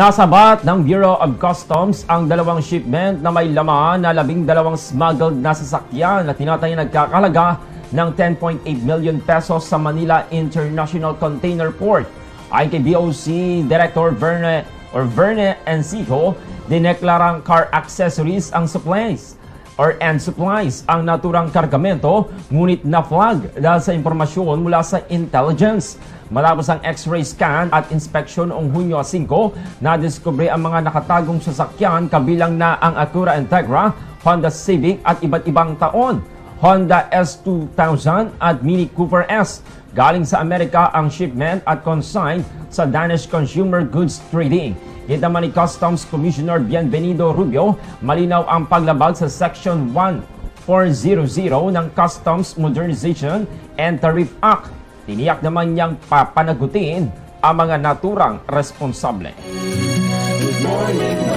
Nasabat ng Bureau of Customs ang dalawang shipment na may laman na 12 smuggled na sasakyan na tinatayang nagkakahalaga ng 10.8 million pesos sa Manila International Container Port. Ayon kay DOC Director Verne Enciso, dineklarang car accessories ang supplies ang naturang kargamento, ngunit na-flag dahil sa impormasyon mula sa intelligence. Matapos ang X-ray scan at inspection noong Hunyo 5, nadiskubre ang mga nakatagong sasakyan kabilang na ang Acura Integra, Honda Civic at iba't ibang taon, Honda S2000 at Mini Cooper S. Galing sa Amerika ang shipment at consigned sa Danish Consumer Goods Trading. Kita man ni Customs Commissioner Bienvenido Rubio, malinaw ang paglabag sa Section 1400 ng Customs Modernization and Tariff Act. Tiniyak naman niyang papanagutin ang mga naturang responsable. Good morning.